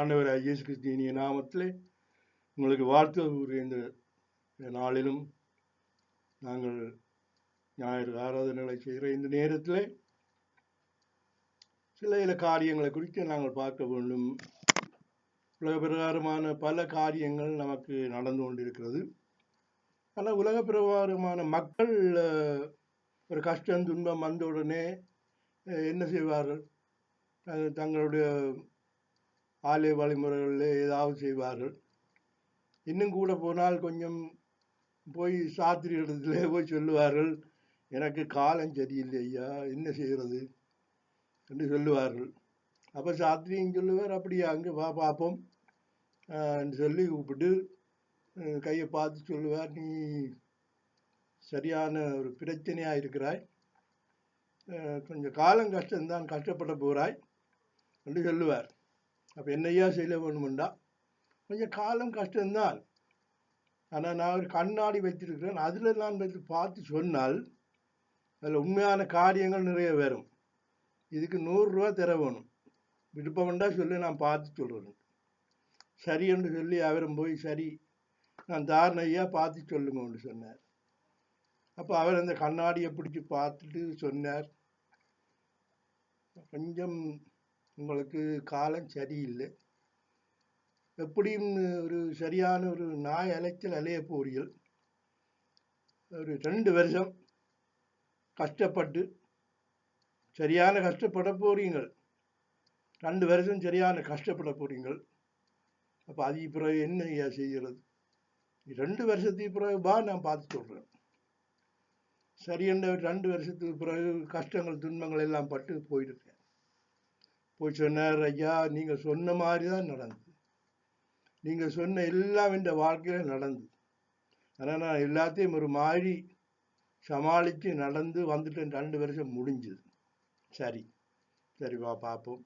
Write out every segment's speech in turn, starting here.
ஆண்டவராகிய இயேசு கிறிஸ்துவின் இனிய நாமத்திலே உங்களுக்கு வாழ்த்து கூறிய இந்த நாளிலும் நாங்கள் ஞாயிறு ஆராதனைகளை செய்கிற இந்த நேரத்திலே சில காரியங்களை குறித்து நாங்கள் பார்க்க வேண்டும். உலக பிரகாரமான பல காரியங்கள் நமக்கு நடந்து கொண்டிருக்கிறது. ஆனால் உலக பிரகாரமான மக்கள் ஒரு கஷ்டம் துன்பம் வந்த உடனே என்ன செய்வார்கள்? தங்களுடைய ஆலய வழிமுறைகளில் ஏதாவது செய்வார்கள். இன்னும் கூட போனால் கொஞ்சம் போய் சாத்திரி இடத்துல போய் சொல்லுவார்கள், எனக்கு காலம் சரியில்லை ஐயா, என்ன செய்கிறது என்று சொல்லுவார்கள். அப்போ சாத்திரியும் சொல்லுவார், அப்படியா அங்கே வா பார்ப்போம் சொல்லி கூப்பிட்டு கையை பார்த்து சொல்லுவார், நீ சரியான ஒரு பிரச்சனையாக இருக்கிறாய், கொஞ்சம் காலம் கஷ்டம்தான், கஷ்டப்பட போகிறாய் என்று சொல்லுவார். அப்போ என்னையா செய்ய வேணுமெண்டா, கொஞ்சம் காலம் கஷ்டம்தான், ஆனால் நான் ஒரு கண்ணாடி வைத்திருக்கிறேன், அதில் நான் பார்த்து சொன்னால் அதில் உண்மையான காரியங்கள் நிறைய வரும். இதுக்கு 100 ரூபா தர வேணும், விருப்பம் வேண்டா சொல்லி நான் பார்த்து சொல்கிறேன். சரி என்று சொல்லி அவரும் போய் சரி நான் தாரணையா பார்த்து சொல்லுங்கன்னு சொன்னார். அப்போ அவர் அந்த கண்ணாடியை பிடிச்சி பார்த்துட்டு சொன்னார், கொஞ்சம் உங்களுக்கு காலம் சரியில்லை, எப்படியும் ஒரு சரியான ஒரு நாய் அலைச்சல் அலைய போறீர்கள், ஒரு 2 வருஷம் கஷ்டப்பட்டு சரியான கஷ்டப்பட போறீங்கள், 2 வருஷம் சரியான கஷ்டப்பட போறீங்கள். அப்போ அதுக்கு பிறகு என்ன ஐயா செய்கிறது? 2 வருஷத்துக்கு பிறகு பா நான் பார்த்து சொல்கிறேன். சரி என்ற 2 வருஷத்துக்கு பிறகு கஷ்டங்கள் துன்பங்கள் எல்லாம் பட்டு போயிருக்கேன். போய் சொன்னார், ஐயா நீங்கள் சொன்ன மாதிரி தான் நடந்தது, நீங்கள் சொன்ன எல்லாம் இந்த வாழ்க்கையில் நடந்தது, ஆனால் நான் எல்லாத்தையும் ஒரு மாதிரி சமாளித்து நடந்து வந்துட்டேன், 2 வருஷம் முடிஞ்சுது. சரி சரி வா பார்ப்போம்.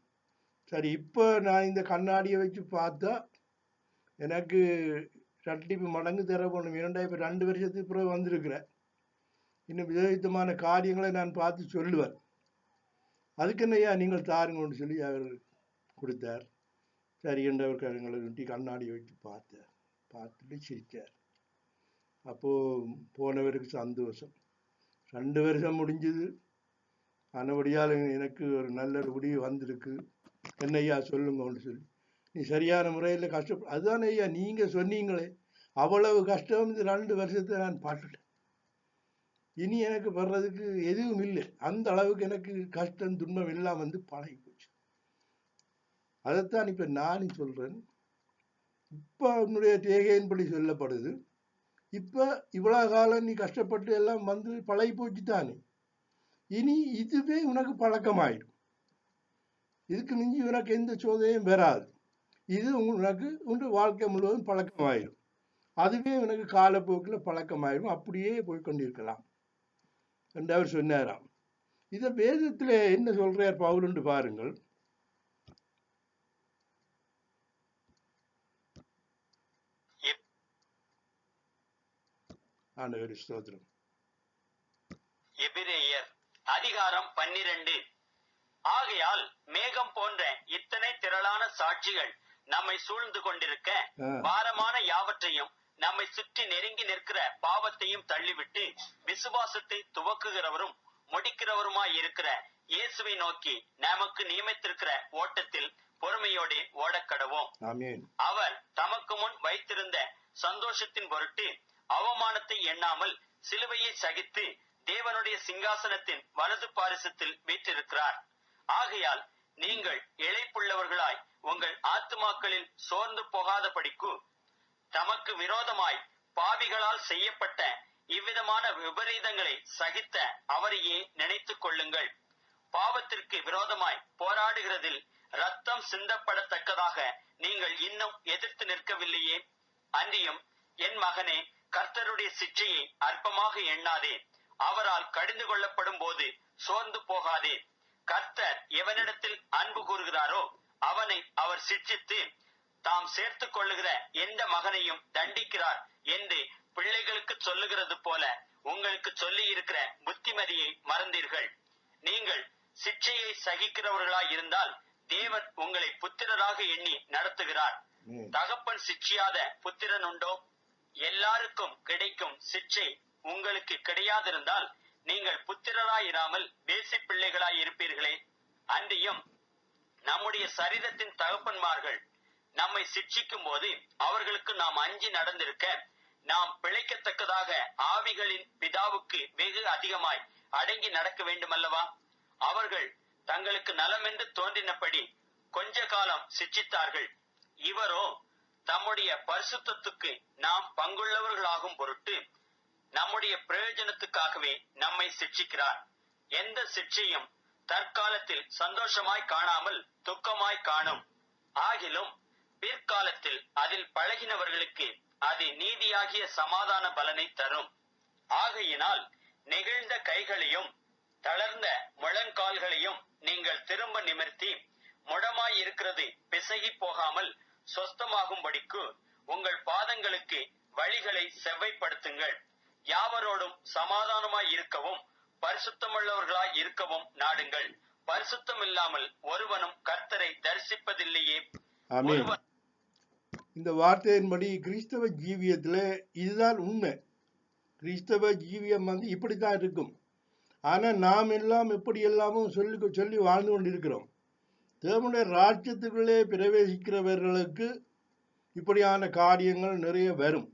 சரி இப்போ நான் இந்த கண்ணாடியை வச்சு பார்த்தா எனக்கு ரெட்டிப்பு மடங்கு தர போகணும், ஏன்டா இப்போ 2 வருஷத்துக்கு பிறகு வந்திருக்கிறேன், இன்னும் விதவிதமான காரியங்களை நான் பார்த்து சொல்லுவேன், அதுக்கு என்னையா நீங்கள் தாருங்கன்னு சொல்லி அவர் கொடுத்தார். சரி என்றவர் எங்களை நட்டி கண்ணாடியை வச்சு பார்த்தார், பார்த்துட்டு சிரித்தார். அப்போது போனவருக்கு சந்தோஷம், 2 வருஷம் முடிஞ்சுது, ஆனபடியால் எனக்கு ஒரு நல்ல ஒரு முடிவு வந்திருக்கு, என்னையா சொல்லுங்கன்னு சொல்லி. நீ சரியான முறையில் கஷ்டப்பட, அதுதான் ஐயா நீங்கள் சொன்னீங்களே, அவ்வளவு கஷ்டம் இந்த 2 வருஷத்தை நான் பாட்டுட்டேன், இனி எனக்கு வர்றதுக்கு எதுவும் இல்லை, அந்த அளவுக்கு எனக்கு கஷ்டம் துன்பம் எல்லாம் வந்து பழகி போச்சு. அதைத்தான் இப்போ நானும் சொல்கிறேன். இப்போ உன்னுடைய தேகையின்படி சொல்லப்படுது, இப்போ இவ்வளோ காலம் நீ கஷ்டப்பட்டு எல்லாம் வந்து பழகி போச்சு தானே, இனி இதுவே உனக்கு பழக்கமாயிடும், இதுக்கு மிஞ்சி உனக்கு எந்த சோதனையும் வராது, இது உனக்கு உன் வாழ்க்கை முழுவதும் பழக்கமாயிடும், அதுவே உனக்கு காலப்போக்கில் பழக்கமாயிடும், அப்படியே போய்கொண்டிருக்கலாம் என்று அவர் சொன்னாராம். இதை வேதத்தில் என்ன சொல்றார் பவுல் பாருங்கள். ஆண்டவர் ஸ்தோத்திரம். எபிரேயர் அதிகாரம் 12. ஆகையால் மேகம் போன்ற இத்தனை திரளான சாட்சிகள் நம்மை சூழ்ந்து கொண்டிருக்க, பாரமான யாவற்றையும் நம்மை சுற்றி நெருங்கி நிற்கிற பாவத்தையும் தள்ளிவிட்டு விசுவாசத்தை துவக்குகிறவரும் முடிக்கிறவருமாய் இருக்கிற இயேசுவை நோக்கி நமக்கு நியமித்திருக்கிற ஓட்டத்தில் பொறுமையோடு ஓடக்கடவோம். அவர் தமக்கு முன் வைத்திருந்த சந்தோஷத்தின் பொருட்டு அவமானத்தை எண்ணாமல் சிலுவையை சகித்து தேவனுடைய சிங்காசனத்தின் வலது பாரிசத்தில் வீற்றிருக்கிறார். ஆகையால் நீங்கள் இளைப்புள்ளவர்களாய் உங்கள் ஆத்துமாக்களில் சோர்ந்து போகாதபடிக்கு தமக்கு விரோதமாய் பாவிகளால் செய்யப்பட்ட இவ்விதமான விபரீதங்களை சகித்த அவரையே நினைத்துக் கொள்ளுங்கள். பாவத்திற்கு விரோதமாய் போராடுகிறதில் ரத்தம் சிந்தப்படத்தக்கதாக நீங்கள் இன்னும் எதிர்த்து நிற்கவில்லையே. அன்றியும் என் மகனே, கர்த்தருடைய சிற்றையை அற்பமாக எண்ணாதே, அவரால் கடிந்து கொள்ளப்படும் போது சோர்ந்து போகாதே. கர்த்தர் எவனிடத்தில் அன்பு கூறுகிறாரோ அவனை அவர் சிட்சித்து தாம் சேர்த்துக் கொள்ளுகிற எந்த மகனையும் தண்டிக்கிறார் என்று பிள்ளைகளுக்கு சொல்லுகிறது போல உங்களுக்கு சொல்லி இருக்கிற புத்திமதியை மறந்தீர்கள். நீங்கள் சிட்சையை சகிக்கிறவர்களாய் இருந்தால் தேவன் உங்களை புத்திரராக எண்ணி நடத்துகிறார். தகப்பன் சிட்சியாத புத்திரன் உண்டோ? எல்லாருக்கும் கிடைக்கும் சிட்சை உங்களுக்கு கிடையாதிருந்தால் நீங்கள் புத்திரராயிராமல் பேசி பிள்ளைகளாய் இருப்பீர்களே. அன்றியும் நம்முடைய சரீரத்தின் தகப்பன்மார்கள் நம்மை சிட்சிக்கும் போது அவர்களுக்கு நாம் அஞ்சி நடந்திருக்க, நாம் பிழைக்கத்தக்கதாக ஆவிகளின் பிதாவுக்கு வெகு அதிகமாய் அடங்கி நடக்க வேண்டுமல்லவா? அவர்கள் தங்களுக்கு நலமென்று தோன்றினபடி கொஞ்ச காலம் சிட்சித்தார்கள். இவரோ தம்முடைய பரிசுத்தத்துக்கு நாம் பங்குள்ளவர்களாகும் பொருட்டு நம்முடைய பிரயோஜனத்துக்காகவே நம்மை சிட்சிக்கிறார். எந்த சிட்சையும் தற்காலத்தில் சந்தோஷமாய் காணாமல் துக்கமாய் காணும். ஆகிலும் பிற்காலத்தில் அதில் பழகினவர்களுக்கு அது நீதியாகிய சமாதான பலனை தரும். ஆகையினால் நெகிழ்ந்த கைகளையும் தளர்ந்த முழங்கால்களையும் நீங்கள் திரும்ப நிமிர்த்தி, முடமாய் இருக்கிறது பிசகி போகாமல் சொஸ்தமாகும்படிக்கு உங்கள் பாதங்களுக்கு வழிகளை செவ்வைப்படுத்துங்கள். யாவரோடும் சமாதானமாய் இருக்கவும் பரிசுத்தமுள்ளவர்களாய் இருக்கவும் நாடுங்கள். பரிசுத்தம் இல்லாமல் ஒருவனும் கர்த்தரை தரிசிப்பதில்லையே. இந்த வார்த்தையின்படி கிறிஸ்தவ ஜீவியத்துல இதுதான் உண்மை. கிறிஸ்தவ ஜீவியம் இப்படித்தான் இருக்கும். ஆனா நாம் எல்லாம் எப்படி எல்லாமும் சொல்லி வாழ்ந்து கொண்டிருக்கிறோம். தேவனுடைய ராஜ்யத்துக்குள்ளே பிரவேசிக்கிறவர்களுக்கு இப்படியான காரியங்கள் நிறைய வரும்.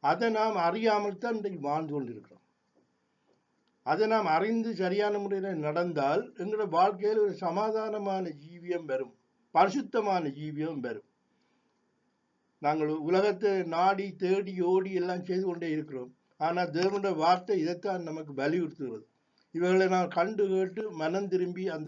அதை நாம் அறியாமல் தான் இன்றைக்கு வாழ்ந்து கொண்டிருக்கிறோம். அதை நாம் அறிந்து சரியான முறையில் நடந்தால் எங்களோட வாழ்க்கையில் ஒரு சமாதானமான ஜீவியம் வரும், பரிசுத்தமான ஜீவியம் வரும். நாங்கள் உலகத்தை நாடி தேடி ஓடி எல்லாம் செய்து கொண்டே இருக்கிறோம். ஆனால் தேவனுடைய வார்த்தை இதைத்தான் நமக்கு வலியுறுத்துகிறது. இவர்களை நான் கண்டு கேட்டு மனம் திரும்பி அந்த